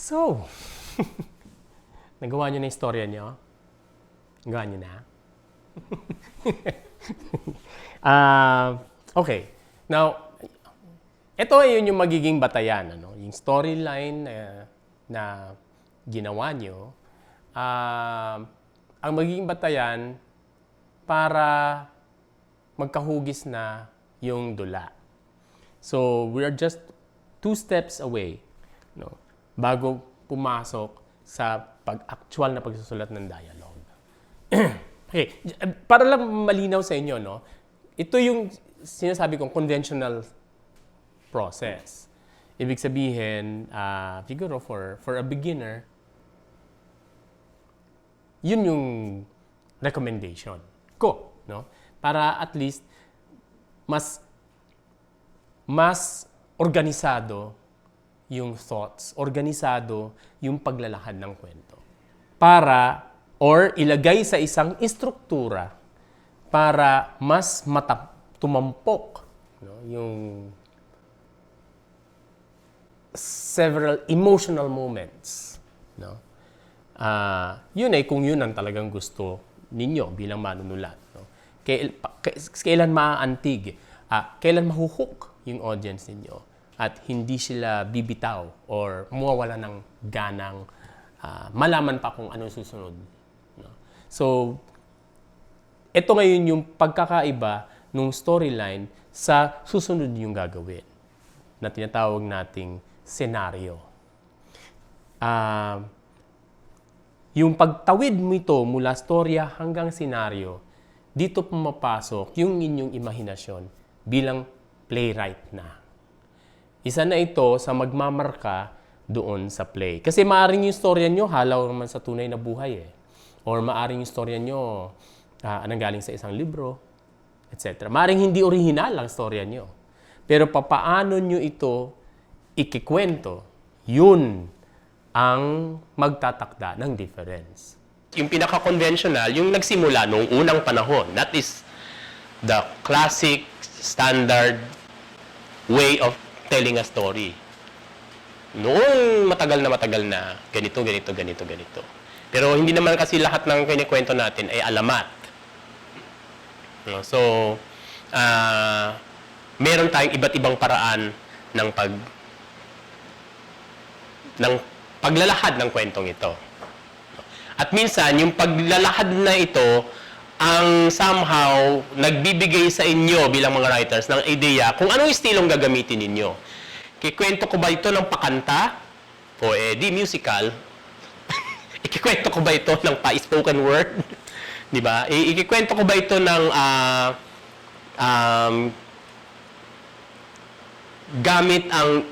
So, nagawa niyo na yung istorya niyo? Nagawa niyo na? Okay. Now, ito yun yung magiging batayan. Ano? Yung storyline na ginawa niyo. Ang magiging batayan para magkahugis na yung dula. So, we are just 2 steps away, no, bago pumasok sa actual na pagsusulat ng dialogue. Okay, para lang malinaw sa inyo, no, ito yung sinasabi kong conventional process. Ibig sabihin, siguro for a beginner, yun yung recommendation ko, no? Para at least mas organisado yung thoughts, organisado yung paglalahad ng kwento. Or ilagay sa isang istruktura para mas tumampok, no, yung several emotional moments, no? Yun ay kung yun ang talagang gusto ninyo bilang manunulat, no? Kailan maaantig, kailan mahuhook yung audience ninyo at hindi sila bibitaw or mawawala ng ganang malaman pa kung ano susunod, no? So, ito ngayon yung pagkakaiba ng storyline sa susunod yung gagawin na tinatawag nating senaryo. Yung pagtawid mo ito mula storya hanggang senaryo, dito pumapasok yung inyong imahinasyon bilang playwright na. Isa na ito sa magmamarka doon sa play. Kasi maaring yung storya nyo halaw naman sa tunay na buhay eh. Or maaring yung storya nyo nanggaling sa isang libro, etc. Maaring hindi original ang storya nyo. Pero papaano nyo ito ikikwento, yun ang magtatakda ng difference. Yung pinaka-conventional, yung nagsimula noong unang panahon, that is the classic, standard way of telling a story. Noong matagal na, ganito. Pero hindi naman kasi lahat ng kinikwento natin ay alamat. So, meron tayong iba't ibang paraan ng paglalahad ng kwentong ito. At minsan, yung paglalahad na ito ang somehow nagbibigay sa inyo bilang mga writers ng ideya kung anong estilong gagamitin ninyo. Kikwento ko ba ito ng pakanta? O di musical. Ikikwento ko ba ito ng pa-spoken word? Di ba? Ikikwento ko ba ito ng gamit ang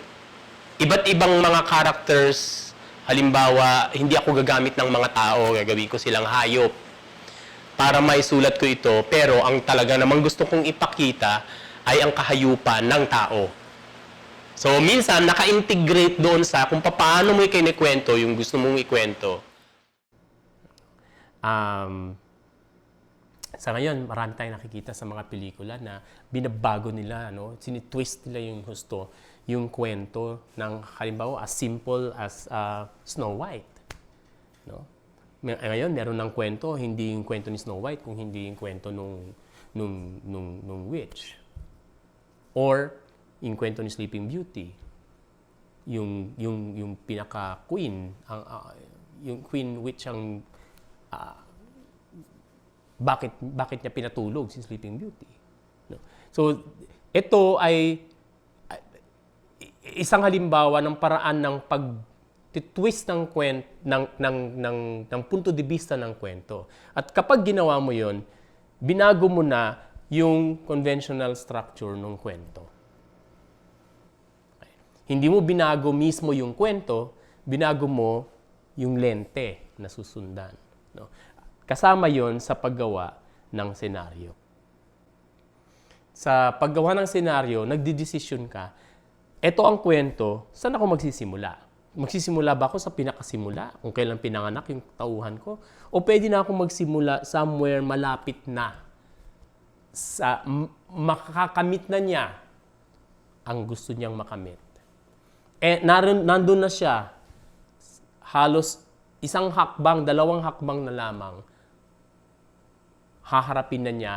iba't ibang mga characters? Halimbawa, hindi ako gagamit ng mga tao, gagawin ko silang hayop para maisulat ko ito, pero ang talaga namang gusto kong ipakita ay ang kahayupan ng tao. So, minsan, naka-integrate doon sa kung paano mo ikinikwento yung gusto mong ikwento. Sa ngayon, marami tayong nakikita sa mga pelikula na binabago nila, no? Sinitwist nila yung husto, yung kwento ng halimbawa as simple as Snow White, no? Ngayon meron ng kwento, hindi yung kwento ni Snow White kung hindi yung kwento nung witch, or yung kwento ni Sleeping Beauty, yung pinaka queen, yung queen witch ang bakit niya pinatulog si Sleeping Beauty, no? So ito ay isang halimbawa ng paraan ng pag-twist ng ng punto de vista ng kwento. At kapag ginawa mo 'yon, binago mo na yung conventional structure ng kwento. Okay. Hindi mo binago mismo yung kwento, binago mo yung lente na susundan, no? Kasama 'yon sa paggawa ng senaryo. Sa paggawa ng senaryo, nagdidesisyon ka, ito ang kwento, saan ako magsisimula? Magsisimula ba ako sa pinakasimula, kung kailan pinanganak yung tauhan ko? O pwede na akong magsimula somewhere malapit na, sa makakamit na niya ang gusto niyang makamit. Nandun na siya halos isang hakbang, dalawang hakbang na lamang, haharapin na niya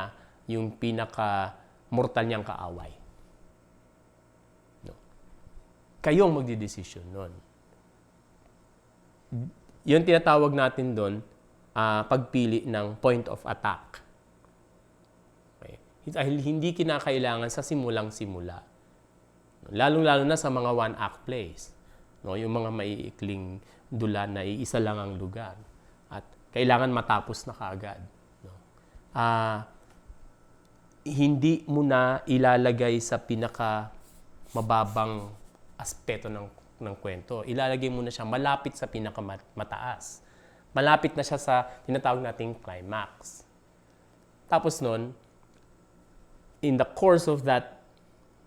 yung pinaka-mortal niyang kaaway. No? Kayong magdidesisyon nun. Yun tinatawag natin doon, pagpili ng point of attack. Okay? Dahil hindi kinakailangan sa simulang-simula. Lalong-lalo na sa mga one-act plays. No? Yung mga maiikling dula na iisa lang ang lugar. At kailangan matapos na kaagad. No? Hindi mo na ilalagay sa pinaka-mababang aspeto ng kwento. Ilalagay mo na siya malapit sa pinakamataas. Malapit na siya sa tinatawag nating climax. Tapos nun, in the course of that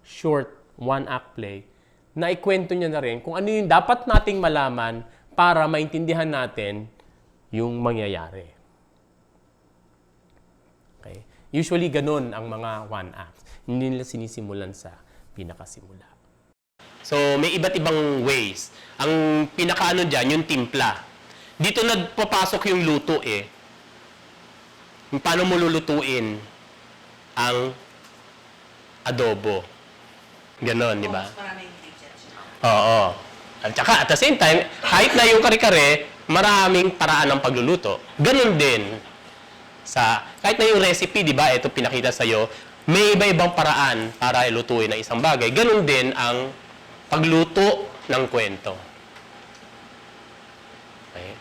short one-act play, naikwento niya na rin kung ano yung dapat nating malaman para maintindihan natin yung mangyayari. Okay? Usually, ganun ang mga one-acts. Hindi nila sinisimulan sa pinakasimula. So, may iba't ibang ways. Ang pinakaano dyan, yung timpla. Dito nagpapasok yung luto eh. Paano mo lulutuin ang adobo? Ganon, di ba? Oo. At saka, at the same time, kahit na yung kare-kare, maraming paraan ng pagluluto. Ganon din. Kahit na yung recipe, di ba, ito pinakita sa'yo, may iba-ibang paraan para ilutuin ang isang bagay. Ganon din ang pagluto ng kwento. Okay?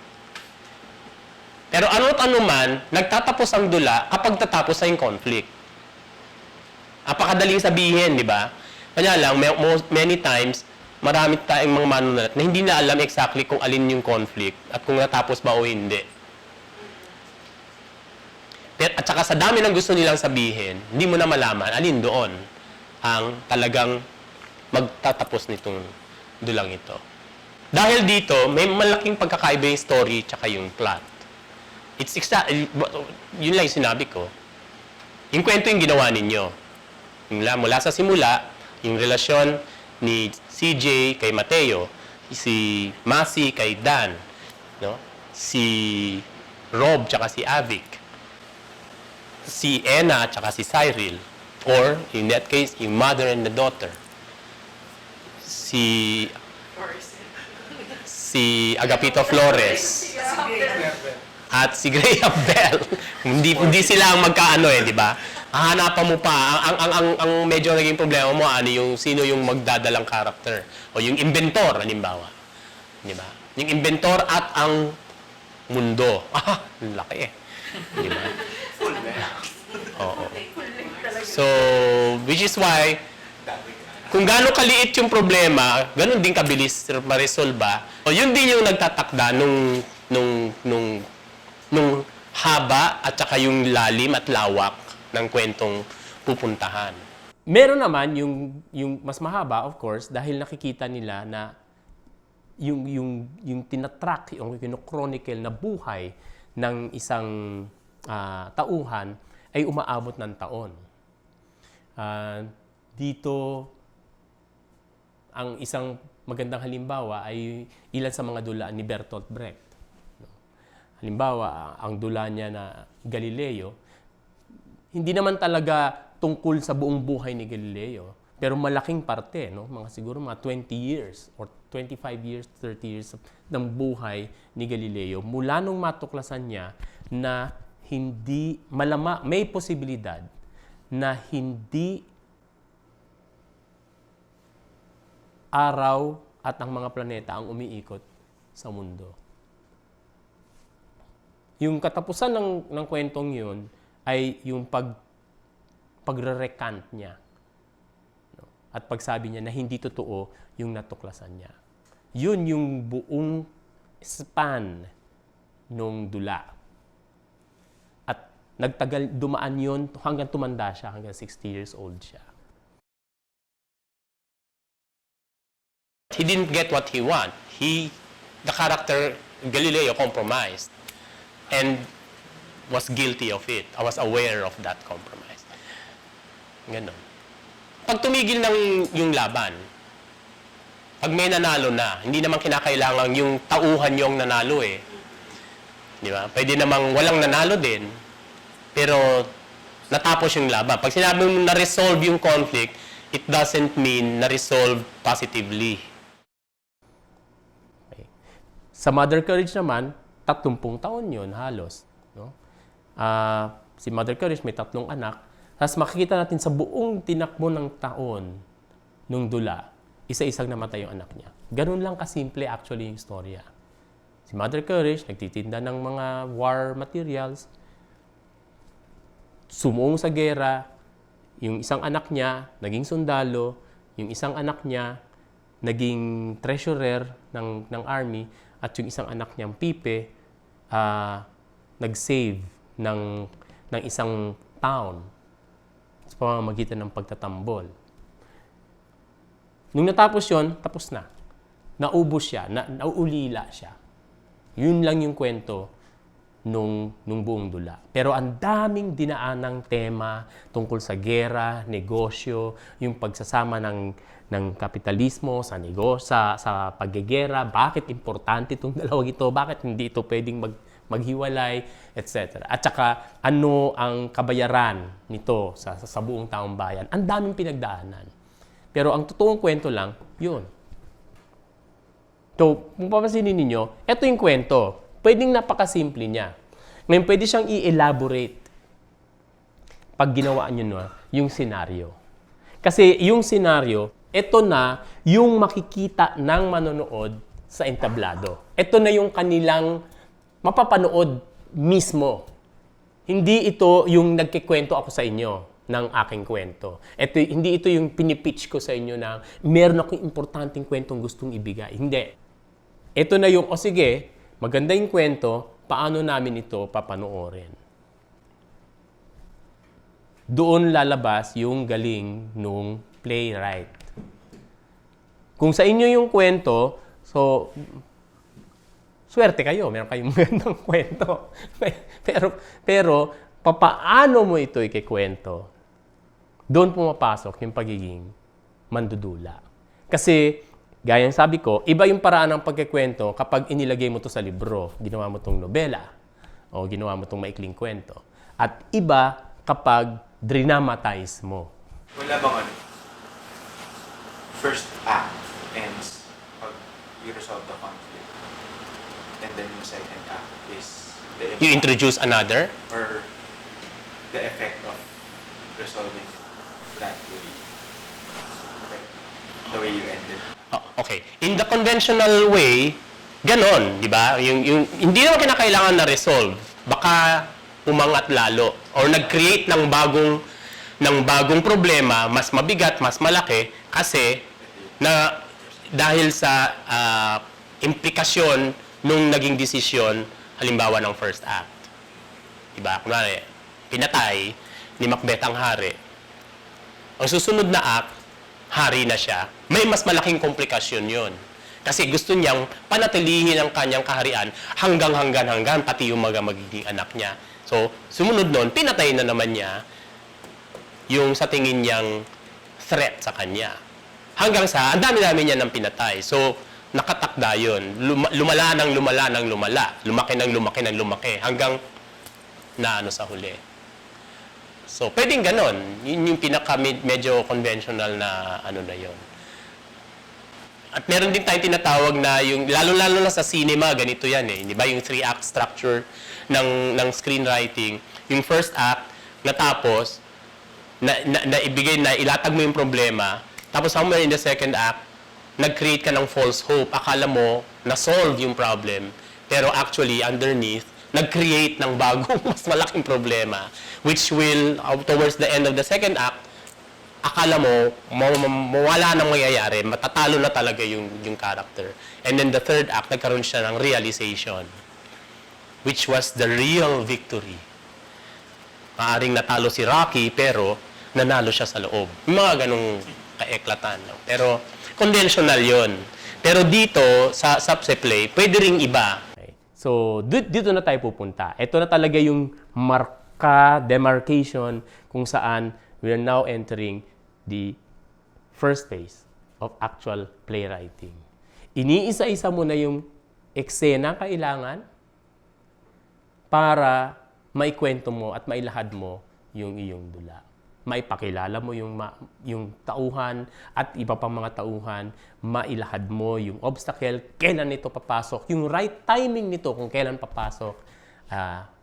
Pero ano't ano man, nagtatapos ang dula kapag tatapos na yung conflict. Napakadaling sabihin, di ba? Kanya lang, many times, marami tayong mga manunulat na hindi na alam exactly kung alin yung conflict at kung natapos ba o hindi. At saka sa dami ng gusto nilang sabihin, hindi mo na malaman alin doon ang talagang magtatapos nitong dulang ito. Dahil dito, may malaking pagkakaiba yung story tsaka yung plot. Yun lang yung sinabi ko. Yung kwento yung ginawa ninyo. Mula sa simula, yung relasyon ni CJ kay Mateo, si Masi kay Dan, no? Si Rob tsaka si Avic, si Ena tsaka si Cyril, or in that case, yung mother and the daughter, si Agapito Flores at si Graham Bell. hindi sila ang magkaano di ba? Hahanapan mo pa ang medyo naging problema mo sino yung magdadalang character o yung inventor halimbawa. Di ba? Yung inventor at ang mundo. Laki Di ba? Oo. So, which is why kung gaano kaliit yung problema, ganun din kabilis ma-resolve. So, yun din yung nagtatakda nung haba at saka yung lalim at lawak ng kwentong pupuntahan. Meron naman yung mas mahaba, of course, dahil nakikita nila na yung tinatrack, yung chronicle na buhay ng isang tauhan ay umaabot ng taon. Dito, ang isang magandang halimbawa ay ilan sa mga dula ni Bertolt Brecht. Halimbawa, ang dula niya na Galileo, hindi naman talaga tungkol sa buong buhay ni Galileo, pero malaking parte, mga siguro mga 20 years or 25 years, 30 years ng buhay ni Galileo, mula nung matuklasan niya na may posibilidad na hindi araw at ang mga planeta ang umiikot sa mundo. Yung katapusan ng kwentong yun ay yung pagre-recant niya. At pagsabi niya na hindi totoo yung natuklasan niya. Yun yung buong span nung dula. At nagtagal, dumaan yun hanggang tumanda siya, hanggang 60 years old siya. He didn't get what he want. The character, Galileo, compromised and was guilty of it. I was aware of that compromise. Ganon. Pag tumigil ng yung laban, Pag may nanalo na, hindi naman kinakailangan yung tauhan yung nanalo eh. Di ba? Pwede namang walang nanalo din, pero natapos yung laban. Pag sinabi mo na-resolve yung conflict, it doesn't mean na-resolve positively. Okay. Sa Mother Courage naman, 30 taon yun halos. No? Si Mother Courage may 3 anak. Tapos makikita natin sa buong tinakbo ng taon nung dula, isa-isang namatay yung anak niya. Ganun lang kasimple actually yung storya. Si Mother Courage, nagtitinda ng mga war materials, sumuong sa gera, yung isang anak niya, naging sundalo, yung isang anak niya, naging treasurer ng army, at yung isang anak niyang Pipe, nag-save ng isang town sa pamamagitan ng pagtatambol. Nung natapos yon, tapos na. Naubos siya, nauulila siya. Yun lang yung kwento nung buong dula. Pero ang daming dinaanang tema tungkol sa gera, negosyo, yung pagsasama ng kapitalismo sa negosyo, sa paggegera, bakit importante itong dalawang ito, bakit hindi ito pwedeng maghiwalay, etc. At saka ano ang kabayaran nito sa buong taong bayan. Ang daming pinagdaanan. Pero ang totoong kwento lang, yun. So, kung papansinin ninyo, ito yung kwento. Pwedeng napakasimple niya. Ngayon, pwede siyang i-elaborate pag ginawa nyo na yung senaryo. Kasi yung senaryo, ito na yung makikita ng manonood sa entablado. Ito na yung kanilang mapapanood mismo. Hindi ito yung nagkikwento ako sa inyo ng aking kwento. Hindi ito yung pinipitch ko sa inyo na meron akong importanteng kwentong gustong ibigay. Hindi. Ito na yung, sige, maganda yung kwento, paano namin ito papanoorin? Doon lalabas yung galing nung playwright. Kung sa inyo yung kwento, so, swerte kayo, meron kayong magandang kwento. pero papaano mo ito ikikwento? Doon pumapasok yung pagiging mandudula. Kasi, gaya ng sabi ko, iba yung paraan ng pagkikwento kapag inilagay mo to sa libro, ginawa mo tong nobela, o ginawa mo tong maikling kwento. At iba kapag dramatize mo. Wala bang first act ends pag you resolve the conflict, and then yung second act is the You introduce another? or the effect of resolving that way, like the way you ended. Okay. In the conventional way, ganon, di ba? Yung hindi naman kinakailangan na resolve. Baka umangat lalo or nag-create ng bagong problema, mas mabigat, mas malaki kasi na dahil sa implikasyon nung naging desisyon, halimbawa ng first act. Di ba? Kunwari, pinatay ni Macbeth ang hari. Ang susunod na act, hari na siya, may mas malaking komplikasyon yon. Kasi gusto niyang panatilihin ang kanyang kaharian hanggang pati yung magiging anak niya. So, sumunod nun, pinatay na naman niya yung sa tingin niyang threat sa kanya. Hanggang sa, ang dami-dami niya ng pinatay. So, nakatakda yun. Lumala ng lumala. Lumaki ng lumaki hanggang na sa huli. So, pwedeng ganon. Yun yung medyo conventional na na yun. At meron din tayong tinatawag na yung, lalo-lalo na sa cinema, ganito yan eh. Di ba? Yung 3-act structure ng screenwriting. Yung first act, natapos, naibigay na, ilatag mo yung problema. Tapos somewhere in the second act, nag-create ka ng false hope. Akala mo, na-solve yung problem. Pero actually, underneath, nag-create ng bagong mas malaking problema, which will, towards the end of the second act, akala mo, mawala nang mangyayari, matatalo na talaga yung character. And then the third act, nagkaroon siya ng realization, which was the real victory. Maaring natalo si Rocky, pero nanalo siya sa loob. Yung mga ganong kaeklatan. No? Pero, conventional yon. Pero dito, sa subseplay, pwede ring iba. So, dito na tayo pupunta. Ito na talaga yung demarcation kung saan we are now entering the first phase. of actual playwriting. Iniisa-isa mo na yung eksena kailangan para maikwento mo at mailahad mo yung iyong dula. Maipakilala mo yung tauhan at iba pang mga tauhan, mailahad mo yung obstacle, kailan ito papasok, yung right timing nito kung kailan papasok,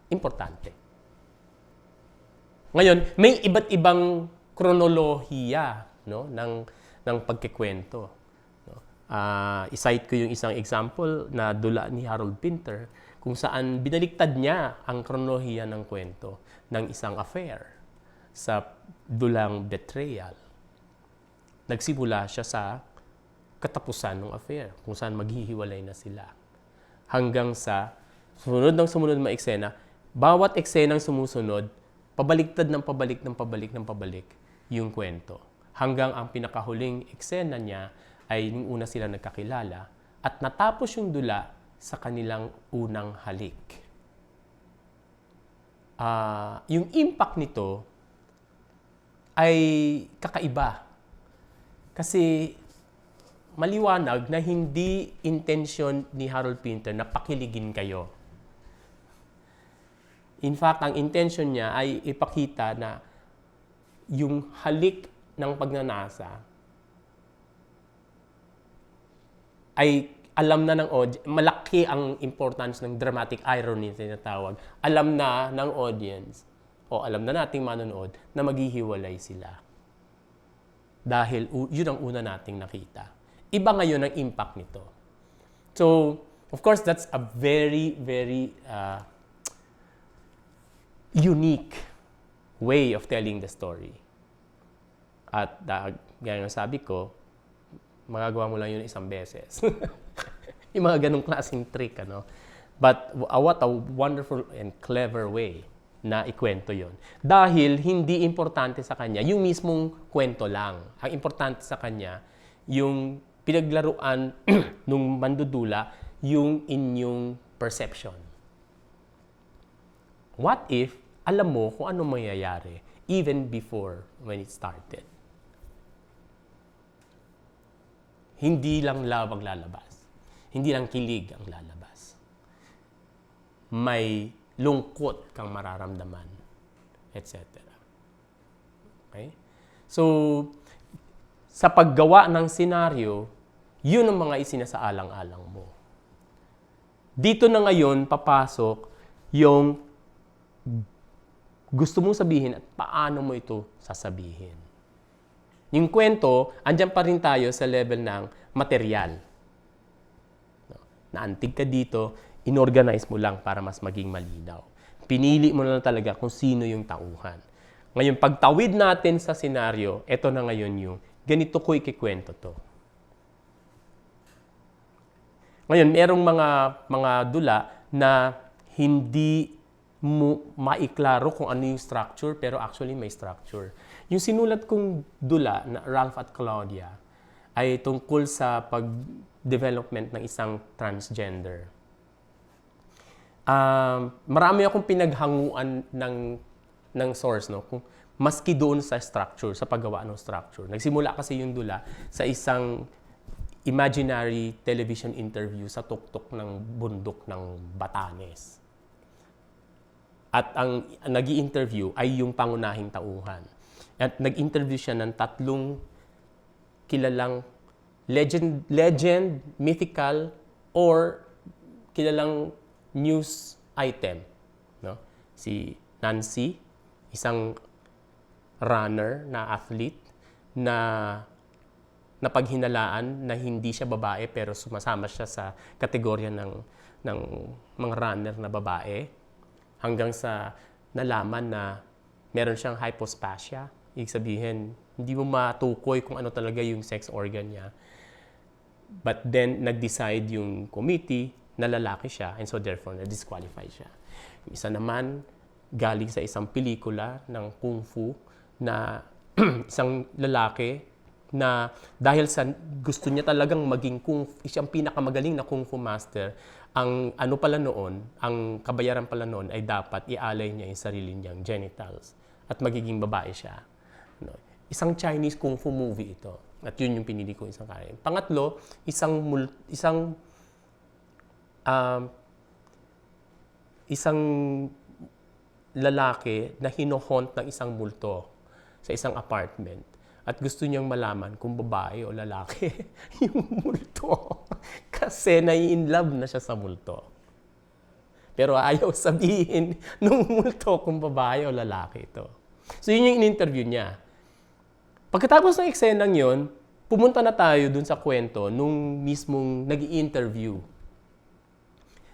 importante. Ngayon, may iba't ibang kronolohiya, no, ng pagkikwento. No? I-cite ko yung isang example na dula ni Harold Pinter kung saan binaliktad niya ang kronolohiya ng kwento ng isang affair sa dulang Betrayal. Nagsimula siya sa katapusan ng affair, kung saan maghihiwalay na sila. Hanggang sa sumunod na eksena, bawat eksenang sumusunod, pabaliktad ng pabalik yung kwento. Hanggang ang pinakahuling eksena niya ay nung una sila nagkakilala at natapos yung dula sa kanilang unang halik. Yung impact nito ay kakaiba. Kasi maliwanag na hindi intention ni Harold Pinter na pakiligin kayo. In fact, ang intention niya ay ipakita na yung halik ng pagnanasa ay alam na ng audience, malaki ang importance ng dramatic irony na tinatawag. Alam na ng audience o alam na nating manonood na maghihiwalay sila. Dahil yun ang una nating nakita. Iba ngayon ang impact nito. So, of course, that's a very, very unique way of telling the story. At gaya ng sabi ko, magagawa mo lang yun isang beses. Yung mga ganong klaseng trick, ano? But what a wonderful and clever way na ikwento yon. Dahil hindi importante sa kanya yung mismong kwento lang. Ang importante sa kanya yung pinaglaruan nung mandudula yung inyong perception. What if alam mo kung ano mangyayari even before when it started? Hindi lang love ang lalabas. Hindi lang kilig ang lalabas. May lungkot kang mararamdaman, etc. Okay? So, sa paggawa ng senaryo, yun ang mga isinasaalang-alang mo. Dito na ngayon papasok yung gusto mong sabihin at paano mo ito sasabihin. Yung kwento, andyan pa rin tayo sa level ng material. Naantig ka dito, inorganize mo lang para mas maging malinaw. Pinili mo na lang talaga kung sino yung tauhan. Ngayon, pagtawid natin sa senaryo, eto na ngayon yung ganito ko ikikwento to. Ngayon, merong mga dula na hindi mo maiklaro kung ano yung structure, pero actually may structure. Yung sinulat kong dula na Ralph at Claudia ay tungkol sa pag-development ng isang transgender. Marami akong pinaghanguan ng source, no? Kung maski doon sa structure, sa paggawa ng structure. Nagsimula kasi yung dula sa isang imaginary television interview sa tuktok ng bundok ng Batanes. At ang nag-i-interview ay yung pangunahing tauhan. At nag-interview siya ng 3 kilalang legend, mythical, or kilalang news item. No? Si Nancy, isang runner na athlete na napaghinalaan na hindi siya babae pero sumasama siya sa kategorya ng mga runner na babae. Hanggang sa nalaman na meron siyang hyposphagia. Ibig sabihin, hindi mo matukoy kung ano talaga yung sex organ niya. But then, nag-decide yung committee na lalaki siya and so therefore, na-disqualify siya. Yung isa naman, galing sa isang pelikula ng Kung Fu na isang lalaki na dahil sa gusto niya talagang maging siyang pinakamagaling na Kung Fu master, ang ano pala noon, ang kabayaran pala noon ay dapat ialay niya yung sarili niyang genitals at magiging babae siya. No? Isang Chinese Kung Fu movie ito. At yun yung pinili ko isang karakter. Pangatlo, isang lalaki na hinohont ng isang multo sa isang apartment. At gusto niyang malaman kung babae o lalaki yung multo. Kasi nai-inlove na siya sa multo. Pero ayaw sabihin nung multo kung babae o lalaki ito. So yun yung in-interview niya. Pagkatapos ng eksenang yun, pumunta na tayo dun sa kwento nung mismong nag-i-interview.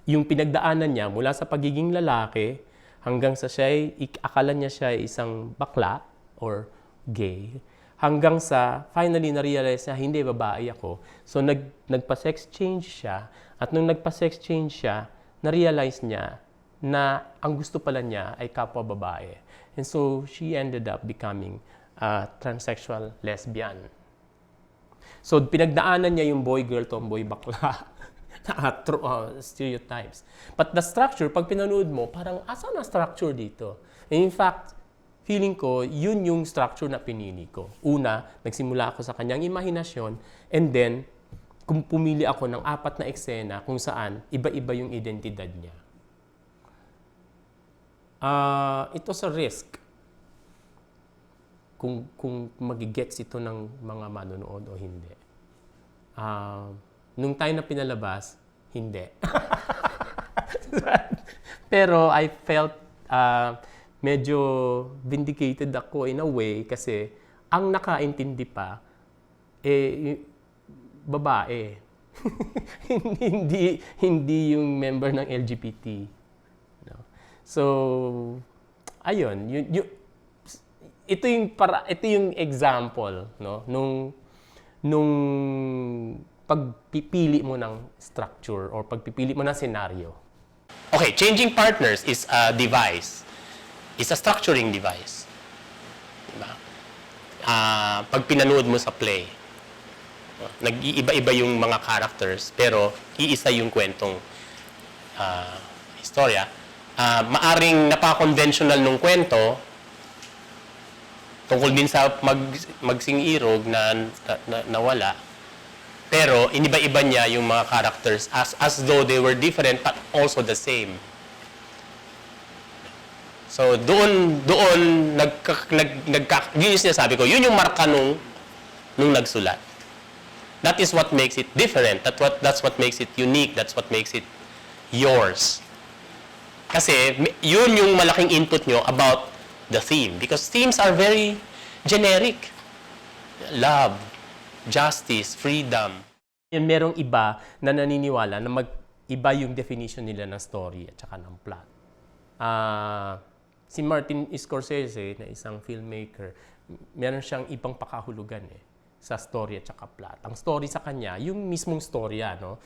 Yung pinagdaanan niya mula sa pagiging lalaki hanggang sa akala niya siya ay isang bakla or gay, hanggang sa finally na-realize niya, hindi, babae ako. So nagpa-sex change siya, at nung nagpa-sex change siya, na-realize niya na ang gusto pala niya ay kapwa babae. And so she ended up becoming a transsexual lesbian. So pinagdaanan niya yung boy-girl, tomboy, bakla. Stereotypes. But the structure, pag pinanood mo, parang asan ang structure dito? And in fact, feeling ko, yun yung structure na pinili ko. Una, nagsimula ako sa kanyang imahinasyon, and then, kung pumili ako ng 4 na eksena kung saan iba-iba yung identidad niya. Ito sa risk. Kung magigets ito ng mga manonood o hindi. Nung time na pinalabas, hindi. Pero I felt medyo vindicated ako in a way kasi ang nakaintindi pa, babae. hindi yung member ng LGBT. No? So, ayun. Ito yung example, no? Nung pagpipili mo ng structure or pagpipili mo ng scenario. Okay, changing partners is a device. It's a structuring device. Diba? Pag pinanood mo sa play, nag-iiba-iba yung mga characters, pero iisa yung kwentong istorya. Maaring napaka-conventional nung kwento, tungkol din sa magsing-irog na nawala. Pero iniba-iba niya yung mga characters as though they were different but also the same. So doon yun yung sinasabi ko, yun yung marka nung nagsulat. That is what makes it different. That's what makes it unique. That's what makes it yours. Kasi yun yung malaking input nyo about the theme. Because themes are very generic. Love, justice, freedom. Merong iba na naniniwala na mag-iba yung definition nila ng story at saka ng plot. Si Martin Scorsese, na isang filmmaker, meron siyang ibang pakahulugan sa story at saka plot. Ang story sa kanya, yung mismong storya, no?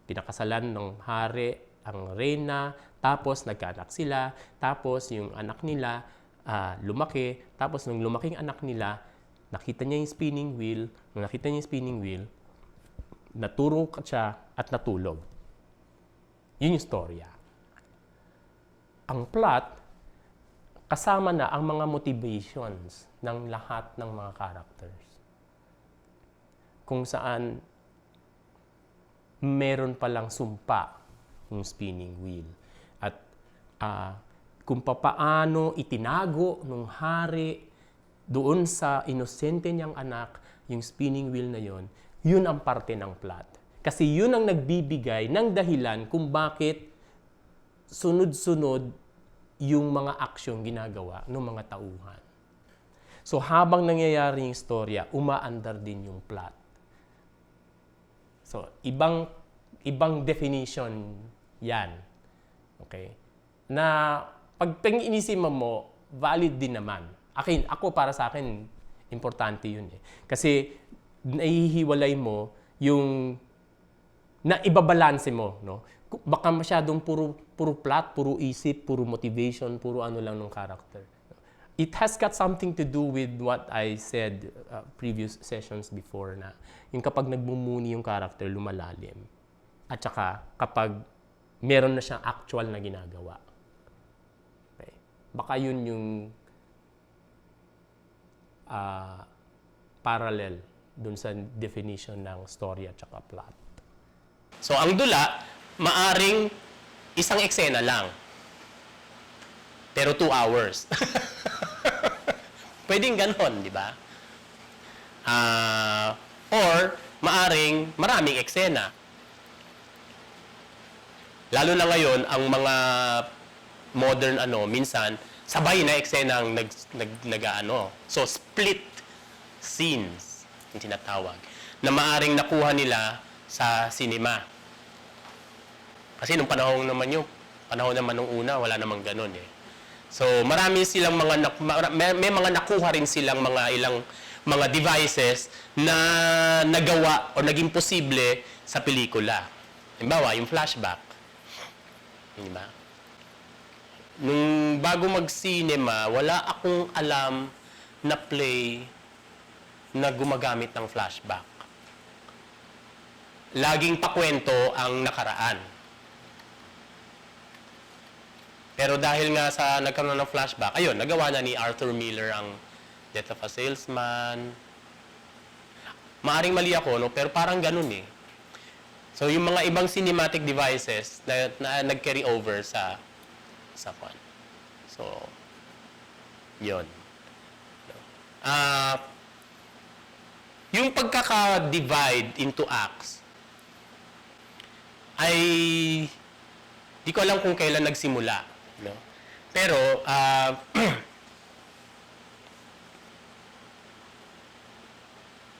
Pinakasalan ng hari ang reyna, tapos nagkaanak sila, tapos yung anak nila lumaki, tapos nung lumaking anak nila, nakita niya yung spinning wheel, nung nakita niya yung spinning wheel, naturo siya at natulog. Yun yung storya. Ang plot, kasama na ang mga motivations ng lahat ng mga characters. Kung saan meron palang sumpa yung spinning wheel. At kung papaano itinago ng hari doon sa inosente niyang anak, yung spinning wheel na yon, yun ang parte ng plot. Kasi yun ang nagbibigay ng dahilan kung bakit sunod-sunod yung mga aksyong ginagawa ng mga tauhan. So habang nangyayari yung istorya, umaandar din yung plot. So ibang definition yan. Okay? Na pag inisip mo, valid din naman. Ako para sa akin, importante yun Kasi naihiwalay mo yung naibabalanse mo, no? Baka masyadong puro plot, puro isip, puro motivation, puro ano lang ng character. It has got something to do with what I said previous sessions before na yung kapag nagmumuni yung character, lumalalim. At saka kapag meron na siyang actual na ginagawa. Okay. Baka yun yung parallel dun sa definition ng story at saka plot. So, ang dula, maaring isang eksena lang. Pero 2 hours. Pwedeng ganon, di ba? Or, maaring maraming eksena. Lalo na ngayon, ang mga modern minsan, sabay na eksena ang So, split scenes, yung tinatawag, na maaring nakuha nila sa cinema. Kasi nung panahon naman nung una, wala namang ganun eh. So, marami silang may mga nakuha rin silang ilang mga devices na nagawa o naging posible sa pelikula. Halimbawa, yung flashback. Diba? Nung bago mag-cinema, wala akong alam na play na gumagamit ng flashback. Laging pakwento ang nakaraan. Pero dahil nga sa nagkaroon ng flashback, ayun, nagawa na ni Arthur Miller ang Death of a Salesman. Maaring mali ako, no? Pero parang ganun eh. So, yung mga ibang cinematic devices na nag-carry over sa kwan. So, yun. Yung pagkaka-divide into acts ay di ko alam kung kailan nagsimula. No? Pero,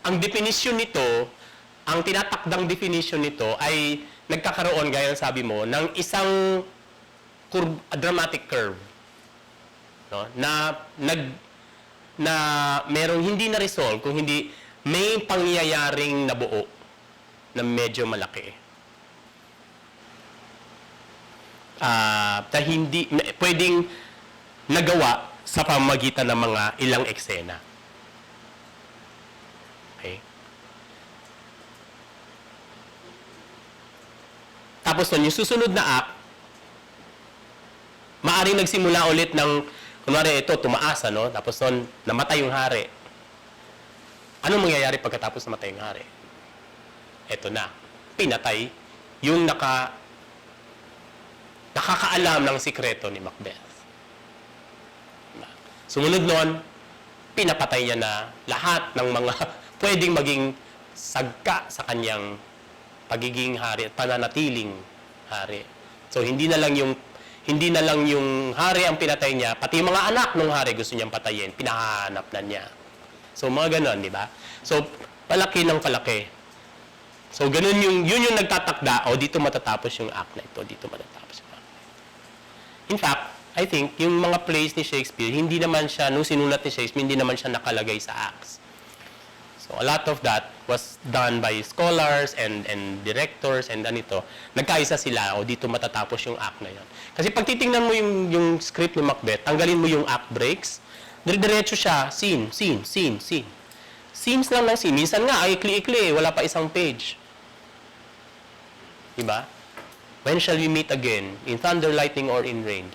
ang definition nito, ang tinatakdang definition nito ay nagkakaroon, gaya ng sabi mo, ng isang dramatic curve. No? Na merong hindi na-resolve, kung hindi may pangyayaring nabuo na medyo malaki. Na hindi pwedeng nagawa sa pamamagitan ng mga ilang eksena. Okay? Tapos nun, yung susunod na act, maaring nagsimula ulit ng, kunwari ito, tumaas, ano? Tapos nun, namatay yung hari. Anong mangyayari pagkatapos namatay yung hari? Ito na, pinatay yung nakakaalam ng sikreto ni Macbeth. Sumunod nun, pinapatay niya na lahat ng mga pwedeng maging sagka sa kanyang pagiging hari at pananatiling hari. So hindi na lang yung hari ang pinatay niya, pati yung mga anak ng hari gusto niyang patayin, pinahanap na niya. So mga ganon, di ba? So palaki ng palaki. So ganun yun yung nagtatakda, dito matatapos yung act na ito, dito matatapos yung act. In fact, I think yung mga plays ni Shakespeare, hindi naman siya, nung sinulat ni Shakespeare, hindi naman siya nakalagay sa acts. So a lot of that was done by scholars and directors and ganito. Nagkaisa sila, dito matatapos yung act na yun. Kasi pag titingnan mo yung script ni Macbeth, tanggalin mo yung act breaks, dire-diretso siya, scene. Scenes lang ng scene. Minsan nga, ikli-ikli, wala pa isang page. Diba? When shall we meet again? In thunder, lightning, or in rain?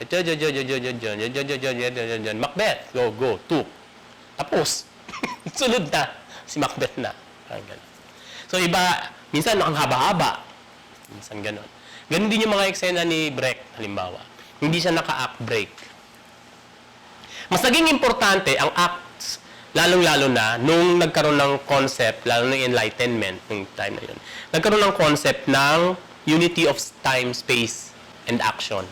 Macbeth, go, took. Tapos, sunod na. Si Macbeth na. So iba, minsan ang haba-haba. Minsan ganon. Ganon din yung mga eksena ni Brecht, halimbawa. Hindi siya naka-act break. Mas naging importante ang acts, lalong-lalo na, nung nagkaroon ng concept, lalo ng enlightenment, nung time na yun, nagkaroon ng concept ng unity of time, space, and action.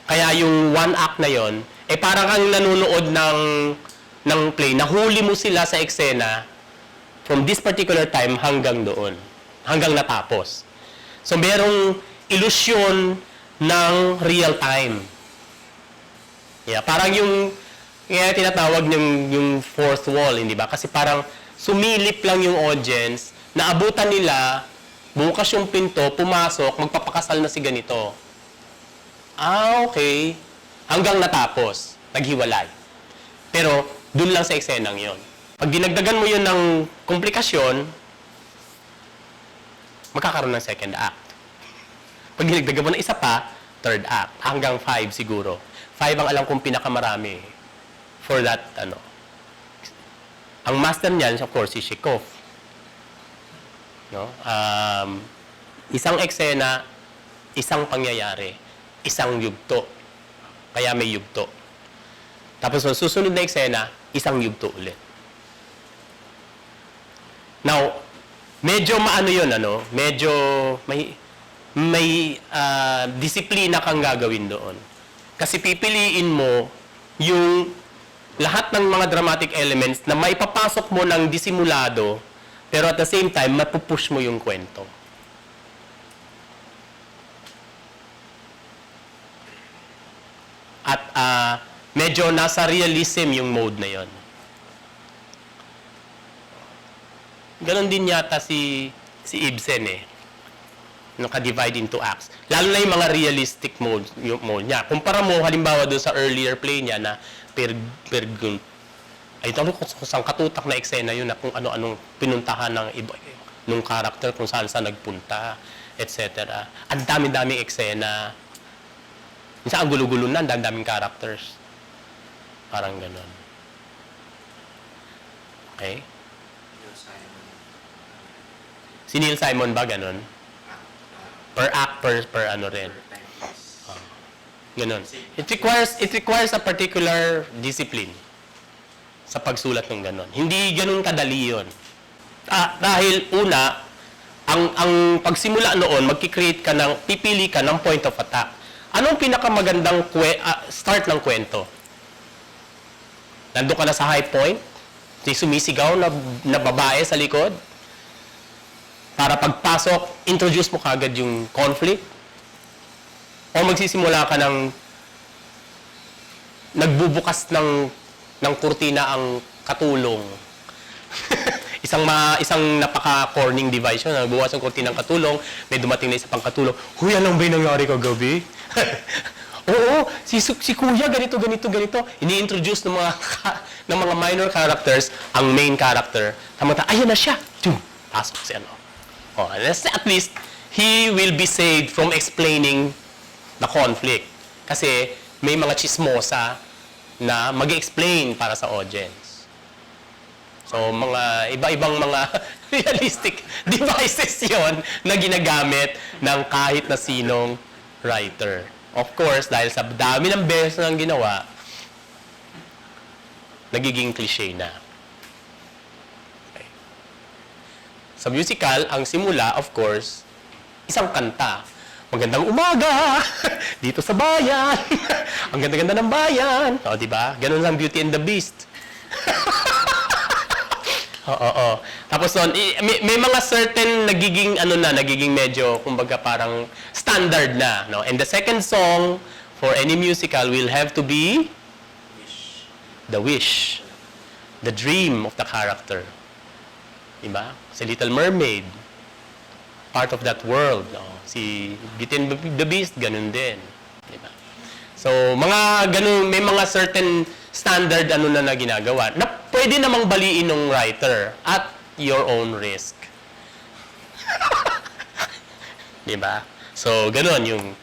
Kaya yung one act na yun, parang kang nanonood ng play, nahuli mo sila sa eksena from this particular time hanggang doon. Hanggang natapos. So, merong ilusyon ng real time. Yeah, parang kaya tinatawag yung fourth wall, hindi ba? Kasi parang sumilip lang yung audience, naabutan nila, bukas yung pinto, pumasok, magpapakasal na si ganito. Okay. Hanggang natapos. Naghiwalay. Pero, dun lang sa eksenang yon. Pag dinagdagan mo yun ng komplikasyon, magkakaroon ng second act. Pag dinagdagan mo ng isa pa, third act. Hanggang 5 siguro. 5 ang alam kong pinakamarami for that, Ang master niyan, of course, si Chekhov. No? Isang eksena, isang pangyayari, isang yugto. Kaya may yugto. Tapos sa susunod na eksena, isang yugto ulit. Now, medyo maano yun, ano? Medyo may disiplina kang gagawin doon. Kasi pipiliin mo yung lahat ng mga dramatic elements na maipapasok mo ng disimulado, pero at the same time, mapupush mo yung kwento. At medyo nasa realism yung mode na yon. Ganon din yata si Ibsen eh. Naka-divide into acts. Lalo na yung mga realistic mode niya. Kumpara mo, halimbawa doon sa earlier play niya na Pergun. Ay, ito kung saan katutak na eksena yun na kung ano-anong pinuntahan ng iba, nung character, kung saan nagpunta, etc. Ang dami-daming eksena. Minsan ang gulo-gulo na, ang dami-daming characters. Parang ganon. Okay? Si Neil Simon ba ganon? Per act, per ano rin. Ganon. It requires a particular discipline sa pagsulat ng ganon. Hindi ganon kadali yun. Dahil una, ang pagsimula noon, pipili ka ng point of attack. Anong pinakamagandang start ng kwento? Nandun ka na sa high point? May sumisigaw na babae sa likod? Para pagpasok, introduce mo kagad yung conflict? O magsisimula ka ng nagbubukas ng kurtina ang katulong? isang napaka-corning device yun. Nagbubukas ng kurtina ng katulong, may dumating na isa pang katulong. Huy, alam ba yung nangyari kagabi? Oo, si Kuya, ganito. Ini-introduce ng mga minor characters ang main character. Tamang ayan na siya. Pasok si ano. Oh, at least, he will be saved from explaining the conflict. Kasi may mga chismosa na mag-explain para sa audience. So, mga iba-ibang mga realistic devices yon na ginagamit ng kahit na sinong writer. Of course, dahil sa dami ng beses na ginawa, nagiging cliché na. Sa musical, ang simula, of course, isang kanta. Magandang umaga! Dito sa bayan! Ang ganda-ganda ng bayan! O, diba? Ganun lang Beauty and the Beast. Oo. Tapos nun, may mga certain nagiging medyo, kumbaga parang standard na. No? And the second song for any musical will have to be the wish. The dream of the character. Diba? Si Little Mermaid, part of that world. No? Si Beauty and the Beast, ganun din. Diba? So, may mga certain standard na ginagawa na pwede namang baliin ng writer at your own risk. Diba? So, ganun yung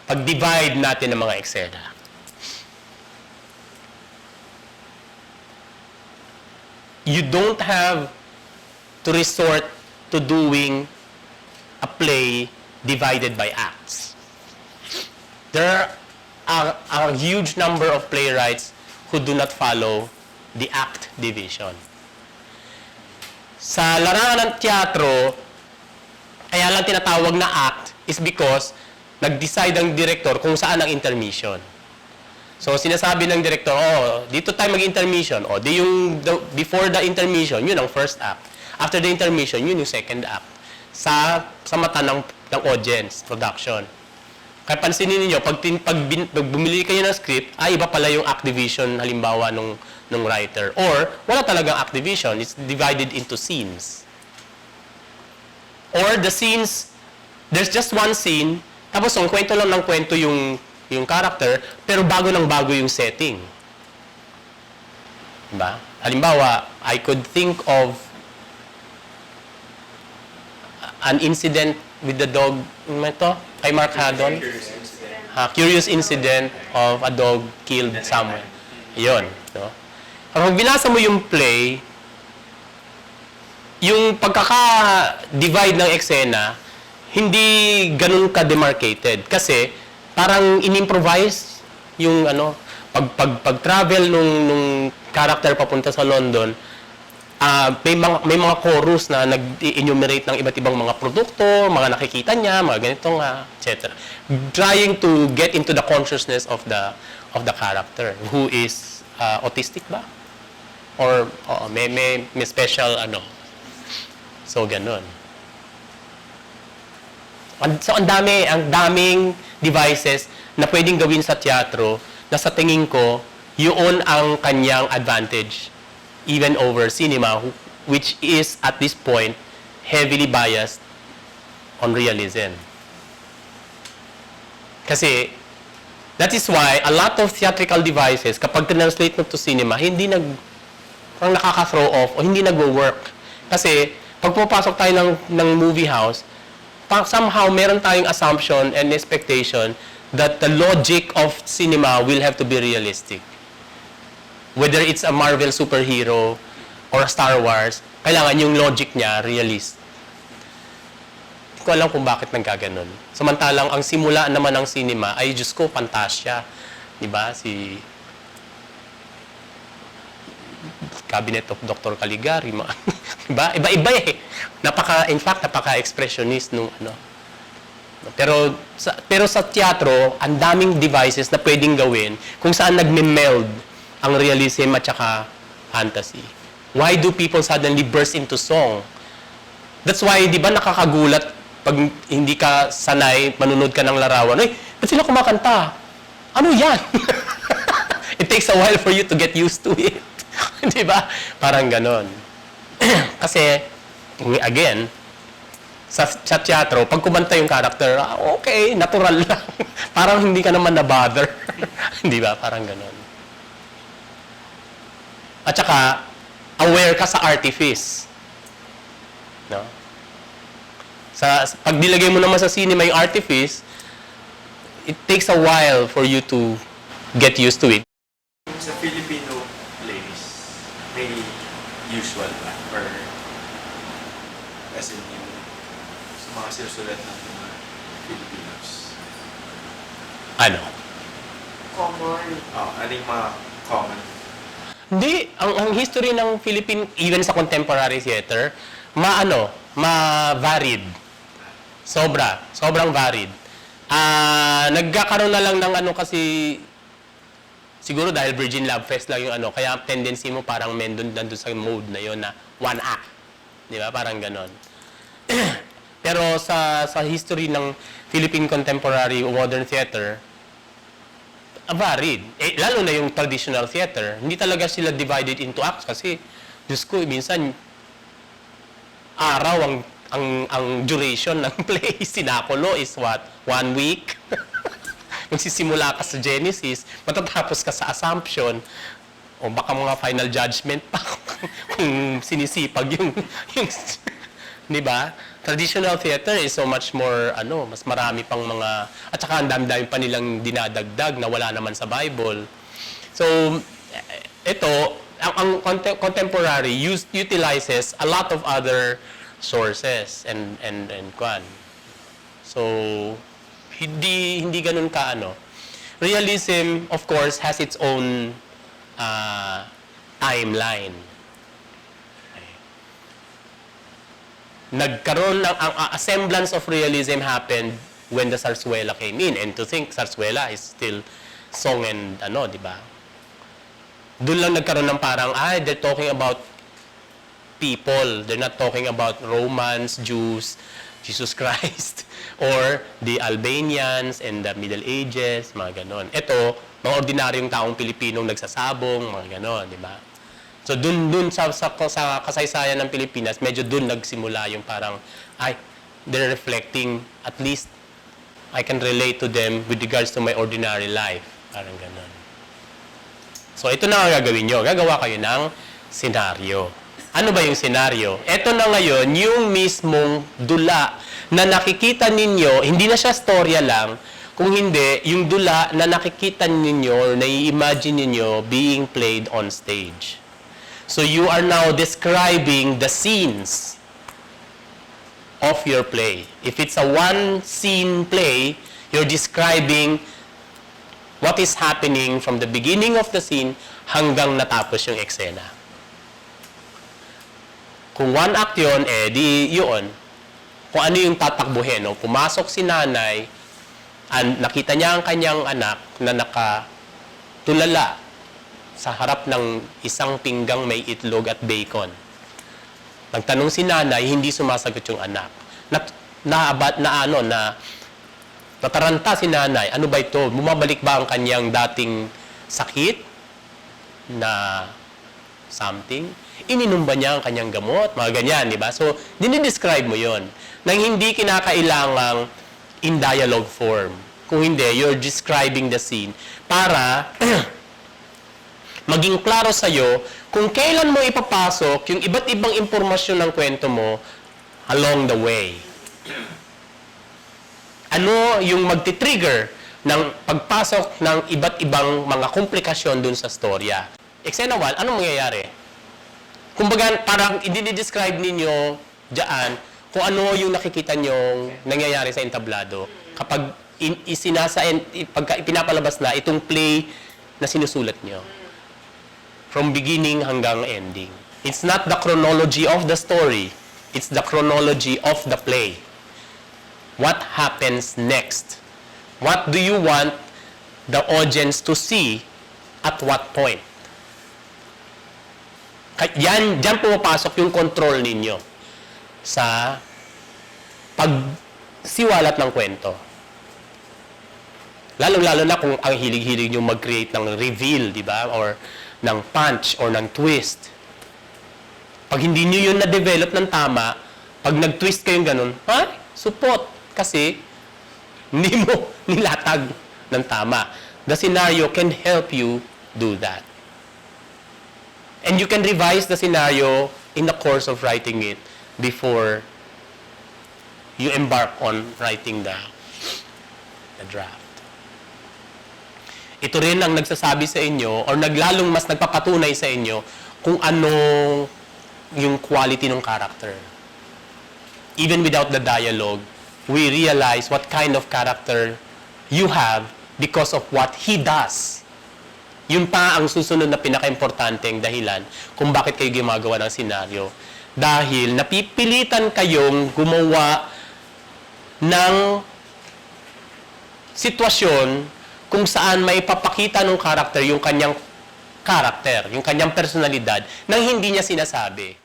pag-divide natin ng mga eksena. You don't have to resort to doing a play divided by acts. There are a huge number of playwrights who do not follow the act division. Sa larangan ng teatro, kaya lang tinatawag na act is because nag-decide ang director kung saan ang intermission. So, sinasabi ng director, dito tayo mag-intermission. Before the intermission, yun ang first act. After the intermission, yun yung second act. Sa mata ng audience, production. Kaya pansinin niyo pag bumili kayo ng script, iba pala yung act division, halimbawa, nung writer. Or, wala talagang act division. It's divided into scenes. Or, the scenes, there's just one scene, tapos ang kwento lang ng kwento yung character, pero bago yung setting. Diba? Halimbawa, I could think of an incident with the dog, kay Mark Haddon. Curious incident of a dog killed someone. Yun. No? Kapag binasa mo yung play, yung pagkaka-divide ng eksena, hindi ganun ka-demarcated. Kasi, parang in-improvise yung pag-travel nung character papunta sa London, may mga chorus na nag-enumerate ng iba't ibang mga produkto, mga nakikita niya, mga ganitong, etc. Trying to get into the consciousness of the character who is autistic ba? Or may special So ganun. So ang daming devices na pwedeng gawin sa teatro na sa tingin ko yun ang kanyang advantage even over cinema, which is at this point heavily biased on realism. Kasi that is why a lot of theatrical devices, kapag translate mo to cinema, hindi parang nakaka-throw off o hindi nagwo-work. Kasi pag pumapasok tayo ng movie house, somehow meron tayong assumption and expectation that the logic of cinema will have to be realistic. Whether it's a Marvel superhero or a Star Wars, kailangan yung logic niya realist. Hindi ko alam kung bakit nagkaganon. Samantalang ang simula naman ng cinema ay, Diyos ko, fantasya. Diba? Si Cabinet of Dr. Caligari. Diba? Iba-iba eh. In fact, napaka-expressionist nung Pero sa teatro, ang daming devices na pwedeng gawin kung saan nagme-meld ang realism at saka fantasy. Why do people suddenly burst into song? That's why, di ba, nakakagulat pag hindi ka sanay, manunod ka ng larawan. Ay, ba't sila kumakanta? Ano yan? It takes a while for you to get used to it. Di ba? Parang ganon. Kasi, again, sa teatro, pag kumanta yung character, okay, natural lang. Parang hindi ka naman na-bother. Di ba? Parang ganon. At saka, aware ka sa artifice. No? Pag nilagay mo naman sa cinema yung artifice, it takes a while for you to get used to it. Sa Filipino plays, may usual ba? Or as in yung sa mga sinusulat ng mga Filipinos? Ano? Common. Ano yung mga common? Hindi, ang history ng Philippine, even sa contemporary theater, ma-varied. Sobrang varied. Nagkakaroon na lang ng kasi, siguro dahil Virgin Love Fest lang yung kaya tendency mo parang nandun sa mode na yon na one act. Di ba? Parang ganon. Pero sa history ng Philippine contemporary modern theater, varied. Lalo na yung traditional theater, hindi talaga sila divided into acts kasi, Diyos ko, minsan, araw ang duration ng play. Sinakulo is what? 1 week? Magsisimula ka sa Genesis, matatapos ka sa Assumption, o baka mga Final Judgment pa kung sinisipag yung di ba? Traditional theater is so much more, mas marami pang mga, at saka ang dami-dami pa nilang dinadagdag na wala naman sa Bible. So, ito, ang contemporary utilizes a lot of other sources and kwan. So, hindi ganun ka, Realism, of course, has its own timeline. Nagkaroon ng a semblance of realism happened when the Zarzuela came in. And to think Zarzuela is still song and di ba? Doon lang nagkaroon ng parang, they're talking about people. They're not talking about Romans, Jews, Jesus Christ, or the Albanians and the Middle Ages, mga ganon. Ito, mga ordinaryong taong Pilipinong nagsasabong, mga ganon, di ba? So, dun sa kasaysayan ng Pilipinas, medyo dun nagsimula yung parang, they're reflecting, at least, I can relate to them with regards to my ordinary life. Parang ganun. So, ito na ang gagawin nyo. Gagawa kayo ng senaryo. Ano ba yung senaryo? Ito na ngayon, yung mismong dula na nakikita ninyo, hindi na siya storya lang, Kung hindi, yung dula na nakikita ninyo or nai-imagine ninyo being played on stage. So you are now describing the scenes of your play. If it's a one-scene play, you're describing what is happening from the beginning of the scene hanggang natapos yung eksena. Kung one act yun, di yun. Kung ano yung tatakbuhin. No? Pumasok si nanay, nakita niya ang kanyang anak na nakatulala sa harap ng isang pinggang may itlog at bacon. Nagtanong si nanay, hindi sumasagot yung anak. Nataranta si nanay, ano ba ito? Bumabalik ba ang kanyang dating sakit na something? Ininom ba niya ang kanyang gamot? Mga ganyan, di ba? So, dinidescribe mo yon nang hindi kinakailangang in dialogue form. Kung hindi, you're describing the scene para maging klaro sa'yo kung kailan mo ipapasok yung iba't ibang impormasyon ng kwento mo along the way. Ano yung magti-trigger ng pagpasok ng iba't ibang mga komplikasyon dun sa storya. Eksena 1, anong mangyayari? Kumbaga, parang i-describe ninyo dyan kung ano yung nakikita nyong nangyayari sa entablado kapag pinapalabas na itong play na sinusulat nyo. From beginning hanggang ending. It's not the chronology of the story. It's the chronology of the play. What happens next? What do you want the audience to see at what point? Diyan pumapasok yung control ninyo sa pagsiwalat ng kwento. Lalo-lalo na kung ang hilig-hilig nyo mag-create ng reveal, di ba? Or ng punch or ng twist. Pag hindi nyo yun na-develop ng tama, pag nag-twist kayong ganun, supot. Kasi hindi mo nilatag ng tama. The scenario can help you do that. And you can revise the scenario in the course of writing it before you embark on writing the draft. Ito rin ang nagsasabi sa inyo or naglalong mas nagpapatunay sa inyo kung ano yung quality ng character. Even without the dialogue, we realize what kind of character you have because of what he does. Yun pa ang susunod na pinaka-importanteng dahilan kung bakit kayo gumagawa ng senaryo. Dahil napipilitan kayong gumawa ng sitwasyon kung saan may papakita ng character yung kanyang personalidad nang hindi niya sinasabi.